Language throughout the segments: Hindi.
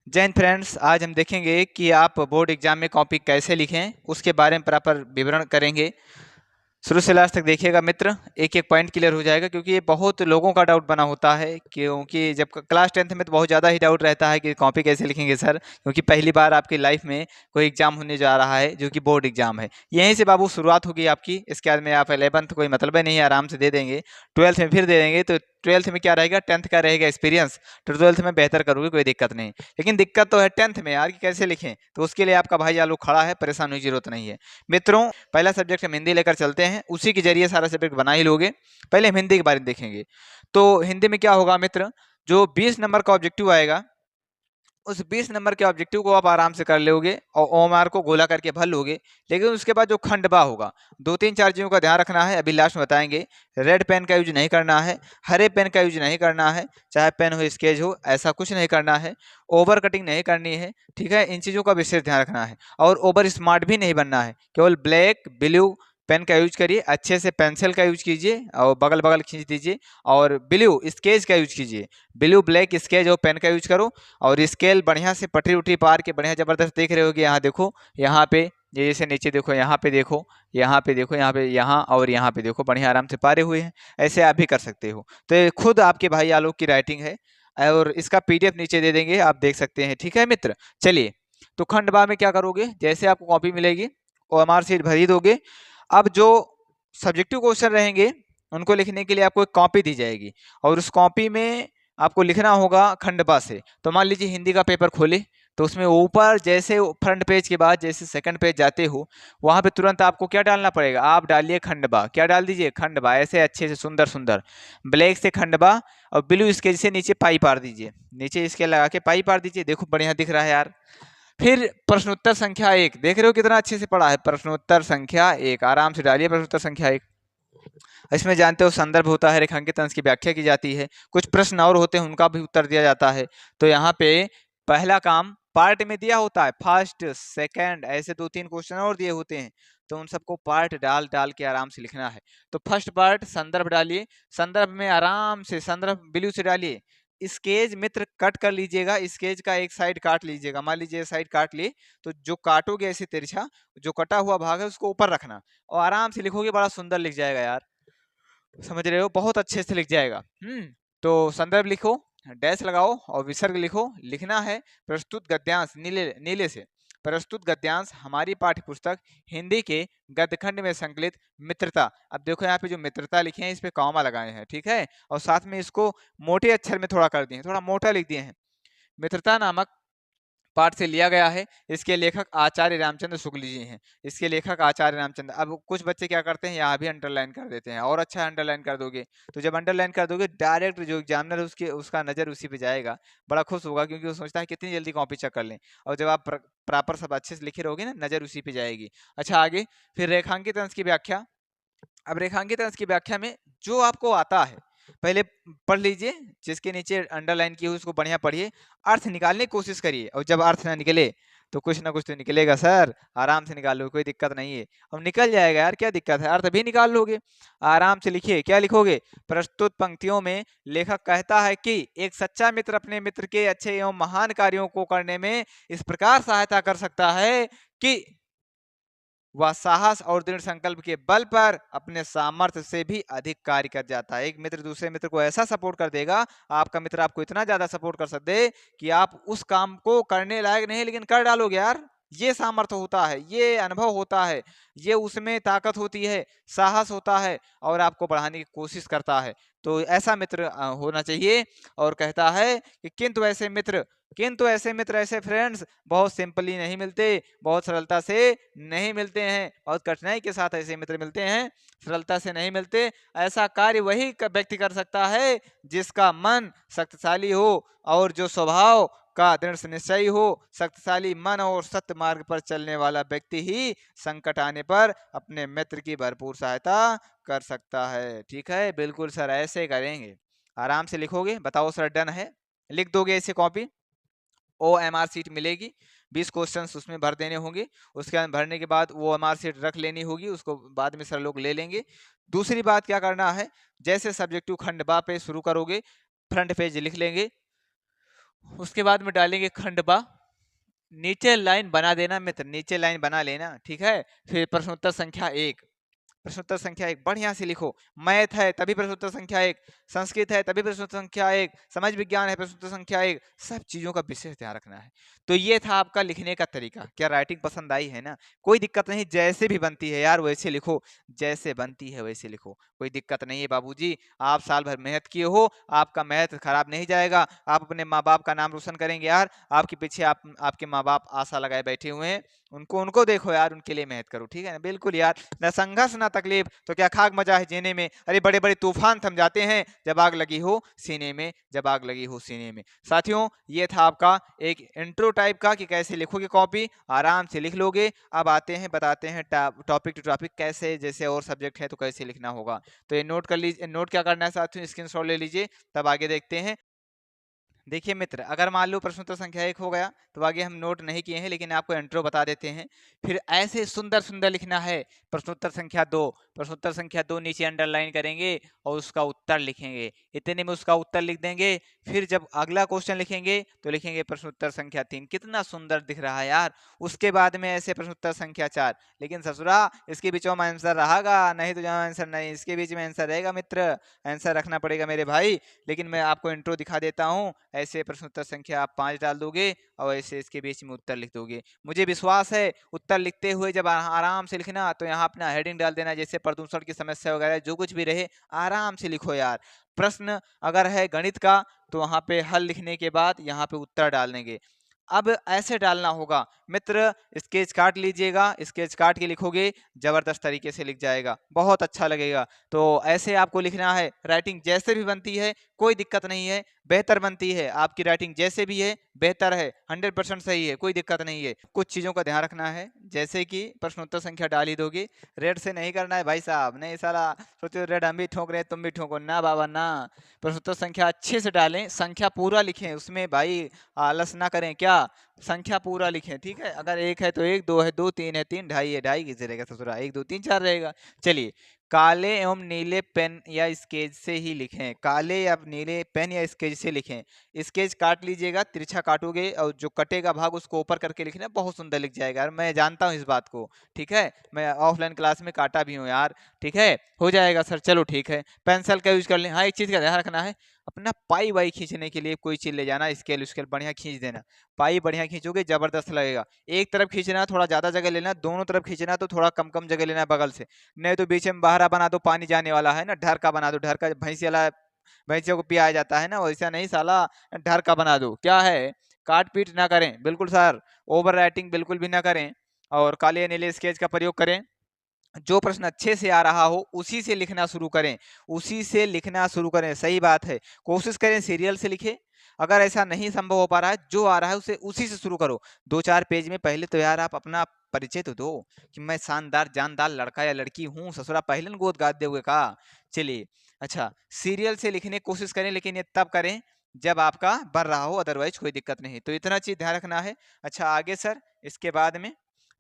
जय हिंद फ्रेंड्स। आज हम देखेंगे कि आप बोर्ड एग्जाम में कॉपी कैसे लिखें, उसके बारे में प्रॉपर विवरण करेंगे। शुरू से लास्ट तक देखिएगा मित्र, एक एक पॉइंट क्लियर हो जाएगा, क्योंकि ये बहुत लोगों का डाउट बना होता है। क्योंकि जब क्लास 10th में तो बहुत ज़्यादा ही डाउट रहता है कि कॉपी कैसे लिखेंगे सर, क्योंकि पहली बार आपकी लाइफ में कोई एग्जाम होने जा रहा है जो कि बोर्ड एग्जाम है। यहीं से बाबू शुरुआत होगी आपकी। इसके बाद में आप 11th कोई मतलब ही नहीं है, आराम से दे देंगे। 12th में फिर दे देंगे, तो 12th में क्या रहेगा, 10th का रहेगा एक्सपीरियंस, तो 12th में बेहतर करोगे, कोई दिक्कत नहीं। लेकिन दिक्कत तो है 10th में यार कि कैसे लिखें, तो उसके लिए आपका भाई आलू खड़ा है, परेशान होने की जरूरत नहीं है मित्रों। पहला सब्जेक्ट हम हिंदी लेकर चलते हैं, उसी के जरिए सारा सब्जेक्ट बना ही लोगे। पहले हम हिंदी के बारे में देखेंगे। तो हिंदी में क्या होगा मित्र, जो 20 नंबर का ऑब्जेक्टिव आएगा, उस 20 नंबर के ऑब्जेक्टिव को आप आराम से कर लोगे और ओएमआर को गोला करके भर लोगे। लेकिन उसके बाद जो खंडबा होगा, दो तीन चार चीज़ों का ध्यान रखना है, अभी लास्ट में बताएंगे। रेड पेन का यूज नहीं करना है, हरे पेन का यूज नहीं करना है, चाहे पेन हो स्केच हो, ऐसा कुछ नहीं करना है। ओवर कटिंग नहीं करनी है, ठीक है। इन चीज़ों का विशेष ध्यान रखना है। और ओवर स्मार्ट भी नहीं बनना है, केवल ब्लैक ब्लू पेन का यूज करिए, अच्छे से पेंसिल का यूज कीजिए और बगल बगल खींच दीजिए। और ब्लू स्केच का यूज कीजिए, ब्लू ब्लैक स्केच और पेन का यूज करो। और स्केल बढ़िया से पटरी उटरी पार के बढ़िया जबरदस्त देख रहे होगे। यहाँ देखो, यहाँ पे ये जैसे नीचे देखो, यहाँ पे देखो, यहाँ पे देखो, यहाँ पे, यहाँ और यहाँ पे देखो, बढ़िया आराम से पारे हुए हैं। ऐसे आप भी कर सकते हो। तो ये खुद आपके भाई आलोक की राइटिंग है और इसका पीडीएफ नीचे दे देंगे, आप देख सकते हैं, ठीक है मित्र। चलिए, तो खंड बा में क्या करोगे, जैसे आपको कॉपी मिलेगी ओएमआर शीट भर ही दोगे। अब जो सब्जेक्टिव क्वेश्चन रहेंगे उनको लिखने के लिए आपको एक कॉपी दी जाएगी और उस कॉपी में आपको लिखना होगा खंडबा से। तो मान लीजिए हिंदी का पेपर खोले, तो उसमें ऊपर जैसे फ्रंट पेज के बाद जैसे सेकंड पेज जाते हो, वहां पे तुरंत आपको क्या डालना पड़ेगा, आप डालिए खंडबा। क्या डाल दीजिए, खंडबा, ऐसे अच्छे से सुंदर सुंदर ब्लैक से खंडबा और ब्लू स्केच से नीचे पाई पार दीजिए, नीचे इसके लगा के पाई पार दीजिए। देखो बढ़िया दिख रहा है यार। फिर प्रश्नोत्तर संख्या 1, देख रहे हो कितना अच्छे से पढ़ा है। प्रश्नोत्तर संख्या 1 आराम से डालिए, प्रश्नोत्तर संख्या 1। इसमें जानते हो संदर्भ होता है, रेखांकित अंश की व्याख्या की जाती है, कुछ प्रश्न और होते हैं उनका भी उत्तर दिया जाता है। तो यहाँ पे पहला काम पार्ट में दिया होता है, फर्स्ट सेकंड ऐसे दो तीन क्वेश्चन और दिए होते हैं, तो उन सबको पार्ट डाल डाल के आराम से लिखना है। तो फर्स्ट पार्ट संदर्भ डालिए, संदर्भ में आराम से संदर्भ ब्लू से डालिए। स्केच मित्र कट कर लीजिएगा, स्केच का एक साइड काट लीजिएगा, मान लीजिए साइड काट लिए, तो जो काटोगे ऐसे तिरछा, जो कटा हुआ भाग है उसको ऊपर रखना और आराम से लिखोगे, बड़ा सुंदर लिख जाएगा यार। समझ रहे हो, बहुत अच्छे से लिख जाएगा। तो संदर्भ लिखो, डैश लगाओ और विसर्ग लिखो। लिखना है प्रस्तुत गद्यांश, नीले नीले से, प्रस्तुत गद्यांश हमारी पाठ्य पुस्तक हिंदी के गद्यखंड में संकलित मित्रता। अब देखो यहाँ पे जो मित्रता लिखे हैं इस पे कॉमा लगाए हैं, ठीक है। और साथ में इसको मोटे अक्षर में थोड़ा कर दिए हैं, थोड़ा मोटा लिख दिए हैं। मित्रता नामक पाठ से लिया गया है। इसके लेखक आचार्य रामचंद्र शुक्ल जी हैं। इसके लेखक आचार्य रामचंद्र। अब कुछ बच्चे क्या करते हैं, यहाँ भी अंडरलाइन कर देते हैं, और अच्छा अंडरलाइन कर दोगे, तो जब अंडरलाइन कर दोगे डायरेक्ट जो एग्जामिनर है उसके उसका नजर उसी पे जाएगा, बड़ा खुश होगा, क्योंकि वो सोचता है कितनी जल्दी कॉपी चेक कर लें। और जब आप प्रॉपर सब अच्छे से लिखे रहोगे ना, नजर उसी पे जाएगी। अच्छा आगे, फिर रेखांकित अंश की व्याख्या। अब रेखांकित अंश की व्याख्या में जो आपको आता है पहले पढ़ लीजिए, जिसके नीचे अंडरलाइन की हुई उसको बढ़िया पढ़िए, अर्थ निकालने की कोशिश करिए। और जब अर्थ ना निकले तो कुछ ना कुछ तो निकलेगा सर, आराम से निकाल लो, कोई दिक्कत नहीं है। अब निकल जाएगा यार, क्या दिक्कत है, अर्थ भी निकाल लोगे। आराम से लिखिए, क्या लिखोगे, प्रस्तुत पंक्तियों में लेखक कहता है कि एक सच्चा मित्र अपने मित्र के अच्छे एवं महान कार्यों को करने में इस प्रकार सहायता कर सकता है कि वह साहस और दृढ़ संकल्प के बल पर अपने सामर्थ्य से भी अधिक कार्य कर जाता है। एक मित्र दूसरे मित्र को ऐसा सपोर्ट कर देगा, आपका मित्र आपको इतना ज्यादा सपोर्ट कर सकते हैं कि आप उस काम को करने लायक नहीं लेकिन कर डालोगे यार। ये सामर्थ्य होता है, ये अनुभव होता है, ये उसमें ताकत होती है, साहस होता है और आपको बढ़ाने की कोशिश करता है। तो ऐसा मित्र होना चाहिए। और कहता है कि किंतु ऐसे मित्र, ऐसे फ्रेंड्स बहुत सिंपली नहीं मिलते, बहुत सरलता से नहीं मिलते हैं, बहुत कठिनाई के साथ ऐसे मित्र मिलते हैं, सरलता से नहीं मिलते। ऐसा कार्य वही व्यक्ति कर सकता है जिसका मन शक्तिशाली हो और जो स्वभाव का दृढ़ निश्चयी हो। शक्तिशाली मन और सत्य मार्ग पर चलने वाला व्यक्ति ही संकट आने पर अपने मित्र की भरपूर सहायता कर सकता है। ठीक है, बिल्कुल सर, ऐसे करेंगे। आराम से लिखोगे, बताओ सर, डन है, लिख दोगे ऐसे कॉपी। OMR सीट मिलेगी, 20 क्वेश्चन उसमें भर देने होंगे। उसके बाद भरने के बाद वो OMR सीट रख लेनी होगी, उसको बाद में सर लोग ले लेंगे। दूसरी बात क्या करना है, जैसे सब्जेक्टिव खंड बा पे शुरू करोगे, फ्रंट पेज लिख लेंगे, उसके बाद में डालेंगे खंडवा, नीचे लाइन बना देना मित्र, नीचे लाइन बना लेना, ठीक है। फिर प्रश्नोत्तर संख्या 1, प्रश्नोत्तर संख्या 1 बढ़िया से लिखो। मैथ है तभी प्रश्नोत्तर संख्या 1, संस्कृत है तभी प्रश्नोत्तर संख्या 1, समाज विज्ञान है प्रश्नोत्तर संख्या 1, सब चीजों का विशेष ध्यान रखना है। तो ये था आपका लिखने का तरीका। क्या राइटिंग पसंद आई है ना? कोई दिक्कत नहीं, जैसे भी बनती है यार वैसे लिखो, जैसे बनती है वैसे लिखो, कोई दिक्कत नहीं है बाबूजी। आप साल भर मेहनत किए हो, आपका मेहनत खराब नहीं जाएगा, आप अपने माँ बाप का नाम रोशन करेंगे यार। आपके पीछे आपके माँ बाप आशा लगाए बैठे हुए हैं, उनको उनको देखो यार, उनके लिए मेहनत करो, ठीक है ना? बिल्कुल यार, न संघर्ष न तकलीफ तो क्या खाक मजा है जीने में। अरे बड़े बड़े तूफान थम जाते हैं जब आग लगी हो सीने में, जब आग लगी हो सीने में। साथियों ये था आपका एक इंट्रो टाइप का कि कैसे लिखोगे कॉपी, आराम से लिख लोगे। अब आते हैं बताते हैं टॉपिक टू टॉपिक कैसे, जैसे और सब्जेक्ट है तो कैसे लिखना होगा। तो ये नोट कर लीजिए, नोट क्या करना है साथियों, स्क्रीनशॉट ले लीजिए, तब आगे देखते हैं। देखिए मित्र, अगर मान लो प्रश्नोत्तर संख्या 1 हो गया तो आगे हम नोट नहीं किए हैं, लेकिन आपको इंट्रो बता देते हैं। फिर ऐसे सुंदर सुंदर लिखना है प्रश्नोत्तर संख्या 2, प्रश्नोत्तर संख्या 2 नीचे अंडरलाइन करेंगे और उसका उत्तर लिखेंगे, इतने में उसका उत्तर लिख देंगे। फिर जब अगला क्वेश्चन लिखेंगे तो लिखेंगे प्रश्नोत्तर संख्या 3, कितना सुंदर दिख रहा है यार। उसके बाद में ऐसे प्रश्नोत्तर संख्या 4, लेकिन ससुरा इसके बीच में आंसर रहेगा नहीं तो जहाँ आंसर नहीं, इसके बीच में आंसर रहेगा मित्र, आंसर रखना पड़ेगा मेरे भाई। लेकिन मैं आपको इंट्रो दिखा देता हूँ, ऐसे प्रश्नोत्तर संख्या आप 5 डाल दोगे और ऐसे इसके बीच में उत्तर लिख दोगे। मुझे विश्वास है उत्तर लिखते हुए जब आराम से लिखना तो यहाँ अपना हेडिंग डाल देना, जैसे प्रदूषण की समस्या वगैरह जो कुछ भी रहे आराम से लिखो यार। प्रश्न अगर है गणित का तो वहाँ पे हल लिखने के बाद यहाँ पे उत्तर डाल देंगे। अब ऐसे डालना होगा मित्र, स्केच काट लीजिएगा, स्केच काट के लिखोगे जबरदस्त तरीके से लिख जाएगा, बहुत अच्छा लगेगा। तो ऐसे आपको लिखना है, राइटिंग जैसे भी बनती है कोई दिक्कत नहीं है, बेहतर बनती है आपकी राइटिंग, जैसे भी है बेहतर है, 100% सही है, कोई दिक्कत नहीं है। कुछ चीज़ों का ध्यान रखना है, जैसे कि प्रश्नोत्तर संख्या डाल ही दोगे, रेड से नहीं करना है भाई साहब, नहीं साला सोचो रेड हम भी ठोक रहे हैं तुम भी ठोको ना बाबा ना। प्रश्नोत्तर संख्या अच्छे से डालें, संख्या पूरा लिखें, उसमें भाई आलस ना करें, क्या संख्या पूरा लिखें, ठीक है। अगर 1 है तो 1, 2 है 2, 3 है 3, ढाई है ढाई, किसे रहेगा ससुरा 1 2 3 4 रहेगा। चलिए, काले एवं नीले पेन या स्केच से ही लिखें, काले या नीले पेन या स्केच से लिखें। स्केच काट लीजिएगा, तिरछा काटोगे और जो कटेगा भाग उसको ऊपर करके लिखना, बहुत सुंदर लिख जाएगा यार, मैं जानता हूँ इस बात को, ठीक है। मैं ऑफलाइन क्लास में काटा भी हूँ यार, ठीक है, हो जाएगा सर, चलो ठीक है। पेंसिल का यूज कर लें। हाँ, एक चीज़ का ध्यान रखना है, अपना पाई वाई खींचने के लिए कोई चीज़ ले जाना, स्केल स्केल बढ़िया खींच देना, पाई बढ़िया खींचोगे जबरदस्त लगेगा। एक तरफ खींचना थोड़ा ज़्यादा जगह लेना, दोनों तरफ खींचना तो थोड़ा कम कम जगह लेना बगल से, नहीं तो बीच में बहरा बना दो, पानी जाने वाला है ना, ढर का बना दो, ढर का भैंसी वाला, भैंसियों को पियाया जाता है ना, वैसा नहीं साला, ढर का बना दो। क्या है, काट पीट ना करें बिल्कुल सर, ओवर राइटिंग बिल्कुल भी ना करें, और काले नीले स्केच का प्रयोग करें। जो प्रश्न अच्छे से आ रहा हो उसी से लिखना शुरू करें, उसी से लिखना शुरू करें, सही बात है। कोशिश करें सीरियल से लिखें, अगर ऐसा नहीं संभव हो पा रहा है, जो आ रहा है उसे उसी से शुरू करो। 2-4 पेज में पहले तो यार आप अपना परिचय तो दो कि मैं शानदार जानदार लड़का या लड़की हूँ, ससुरा पहले न गोद गाद दोगे का। चलिए, अच्छा, सीरियल से लिखने की कोशिश करें, लेकिन ये तब करें जब आपका बढ़ रहा हो, अदरवाइज कोई दिक्कत नहीं। तो इतना चीज ध्यान रखना है। अच्छा आगे सर,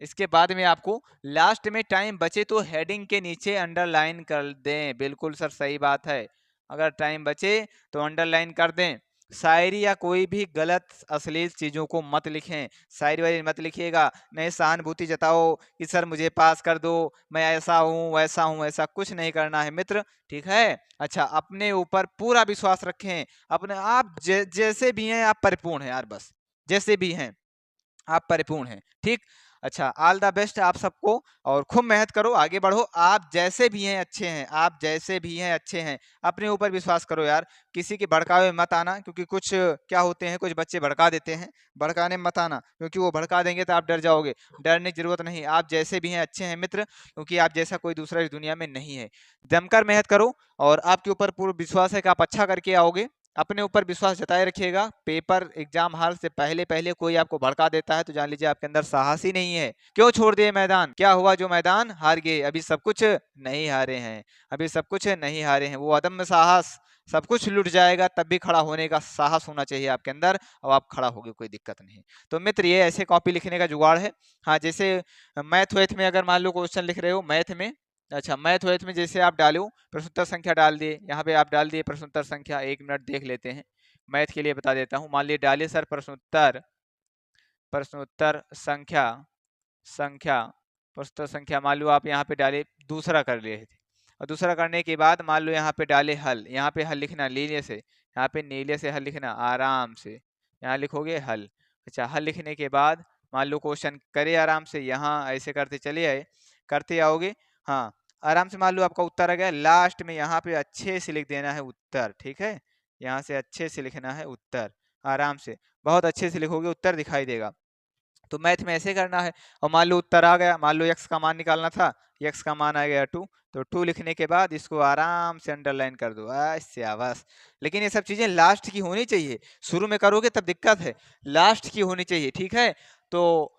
इसके बाद में आपको लास्ट में टाइम बचे तो हेडिंग के नीचे अंडरलाइन कर दें, बिल्कुल सर सही बात है, अगर टाइम बचे तो अंडरलाइन कर दें। शायरी या कोई भी गलत अश्लील चीज़ों को मत लिखें, शायरी वायरी मत लिखिएगा, नहीं सहानुभूति जताओ कि सर मुझे पास कर दो, मैं ऐसा हूँ वैसा हूँ, ऐसा कुछ नहीं करना है मित्र, ठीक है। अच्छा, अपने ऊपर पूरा विश्वास रखें, अपने आप जैसे भी हैं आप परिपूर्ण हैं यार, बस जैसे भी हैं आप परिपूर्ण हैं, ठीक। अच्छा, ऑल द बेस्ट आप सबको, और खूब मेहनत करो, आगे बढ़ो, आप जैसे भी हैं अच्छे हैं, आप जैसे भी हैं अच्छे हैं, अपने ऊपर विश्वास करो यार, किसी के भड़कावे में मत आना, क्योंकि कुछ क्या होते हैं, कुछ बच्चे भड़का देते हैं, भड़काने में मत आना, क्योंकि वो भड़का देंगे तो आप डर जाओगे, डरने की जरूरत नहीं, आप जैसे भी हैं अच्छे हैं मित्र, क्योंकि आप जैसा कोई दूसरा इस दुनिया में नहीं है। जमकर मेहनत करो, और आपके ऊपर पूरा विश्वास है कि आप अच्छा करके आओगे, अपने ऊपर विश्वास जताए रखिएगा। पेपर एग्जाम हाल से पहले पहले कोई आपको भड़का देता है तो जान लीजिए आपके अंदर साहस ही नहीं है। क्यों छोड़ दिए मैदान, क्या हुआ जो मैदान हार गए, अभी सब कुछ नहीं हारे हैं, अभी सब कुछ नहीं हारे हैं, वो अदम्य साहस, सब कुछ लुट जाएगा तब भी खड़ा होने का साहस होना चाहिए आपके अंदर, और आप खड़ा होगे, कोई दिक्कत नहीं। तो मित्र ये ऐसे कॉपी लिखने का जुगाड़ है। हाँ, जैसे मैथ वैथ में अगर मान लो क्वेश्चन लिख रहे हो मैथ में, अच्छा मैथ वैथ में जैसे आप डालो, प्रश्नोत्तर संख्या डाल दिए, यहाँ पे आप डाल दिए प्रश्नोत्तर संख्या, 1 मिनट देख लेते हैं, मैथ के लिए बता देता हूँ। मान लीजिए डालिए सर प्रश्नोत्तर संख्या संख्या प्रश्नोत्तर संख्या, मान लो आप यहाँ पे डाले दूसरा कर लिए थे, और दूसरा करने के बाद मान लो यहाँ पे डाले हल, यहाँ पे हल लिखना नीले से, यहाँ पे नीले से हल लिखना आराम से, यहाँ लिखोगे हल। अच्छा, हल लिखने के बाद मान लो क्वेश्चन करे आराम से, यहाँ ऐसे करते चले आए, करते आओगे, हाँ आराम से। मान लो आपका उत्तर आ गया, लास्ट में यहाँ पे अच्छे से लिख देना है उत्तर, ठीक है, यहाँ से अच्छे से लिखना है उत्तर, आराम से, बहुत अच्छे से लिखोगे उत्तर दिखाई देगा। तो मैथ में ऐसे करना है। और मान लो उत्तर आ गया, मान लो x का मान निकालना था, x का मान आ गया 2, तो 2 लिखने के बाद इसको आराम से अंडरलाइन कर दो, ऐसे बस। लेकिन ये सब चीजें लास्ट की होनी चाहिए, शुरू में करोगे तब दिक्कत है, लास्ट की होनी चाहिए, ठीक है। तो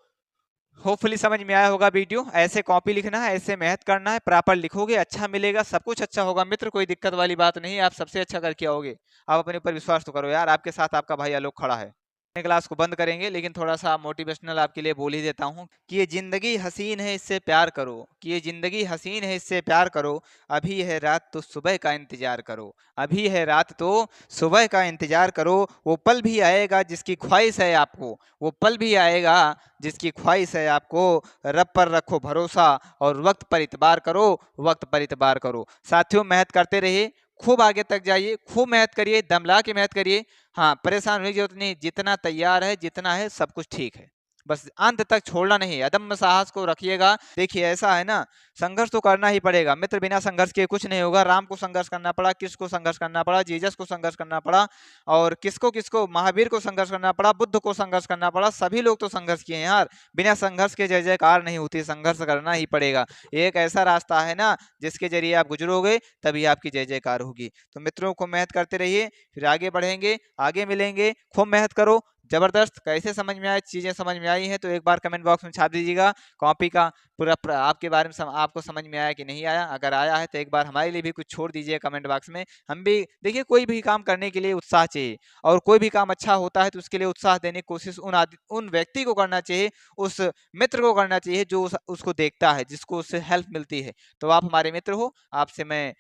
होपफुली समझ में आया होगा वीडियो। ऐसे कॉपी लिखना है, ऐसे मेहनत करना है, प्रॉपर लिखोगे अच्छा मिलेगा, सब कुछ अच्छा होगा मित्र, कोई दिक्कत वाली बात नहीं है, आप सबसे अच्छा करके आओगे। आप अपने ऊपर विश्वास तो करो यार, आपके साथ आपका भाई आलोक खड़ा है। क्लास को बंद करेंगे, लेकिन थोड़ा सा मोटिवेशनल आपके लिए बोल ही देता हूँ कि ये जिंदगी हसीन है इससे प्यार करो, कि ये जिंदगी हसीन है इससे प्यार करो, अभी है रात तो सुबह का इंतजार करो, अभी है रात तो सुबह का इंतजार करो, वो पल भी आएगा जिसकी ख्वाहिश है आपको, वो पल भी आएगा जिसकी ख्वाहिश है आपको, रब पर रखो भरोसा और वक्त पर इतबार करो, वक्त पर इतबार करो। साथियों मेहनत करते रहिए, खूब आगे तक जाइए, खूब मेहनत करिए, दम ला के मेहनत करिए। हाँ, परेशान होने की जरूरत नहीं, जितना तैयार है, जितना है सब कुछ ठीक है, बस अंत तक छोड़ना नहीं, अदम्य साहस को रखिएगा। देखिए ऐसा है ना, संघर्ष तो करना ही पड़ेगा मित्र, बिना संघर्ष के कुछ नहीं होगा। राम को संघर्ष करना पड़ा, कृष्ण को संघर्ष करना पड़ा, जीसस को संघर्ष करना पड़ा, और किसको किसको, महावीर को संघर्ष करना पड़ा, बुद्ध को संघर्ष करना पड़ा, सभी लोग तो संघर्ष किए हैं यार। बिना संघर्ष के जय जयकार नहीं होती, संघर्ष करना ही पड़ेगा। एक ऐसा रास्ता है ना जिसके जरिए आप गुजरोगे तभी आपकी जय जयकार होगी। तो मित्रों को मेहनत करते रहिए, फिर आगे बढ़ेंगे, आगे मिलेंगे, खूब मेहनत करो। जबरदस्त, कैसे समझ में आए, चीजें समझ में आई हैं तो एक बार कमेंट बॉक्स में छाप दीजिएगा। कॉपी का पूरा आपके बारे में आपको समझ में आया कि नहीं आया, अगर आया है तो एक बार हमारे लिए भी कुछ छोड़ दीजिए कमेंट बॉक्स में। हम भी देखिए, कोई भी काम करने के लिए उत्साह चाहिए, और कोई भी काम अच्छा होता है तो उसके लिए उत्साह देने की कोशिश उन व्यक्ति को करना चाहिए, उस मित्र को करना चाहिए जो उसको देखता है, जिसको उससे हेल्प मिलती है। तो आप हमारे मित्र हो, आपसे मैं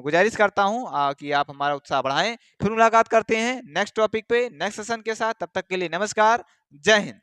गुजारिश करता हूँ कि आप हमारा उत्साह बढ़ाएं। फिर मुलाकात करते हैं नेक्स्ट टॉपिक पे, नेक्स्ट सेशन के साथ। तब तक के लिए नमस्कार, जय हिंद।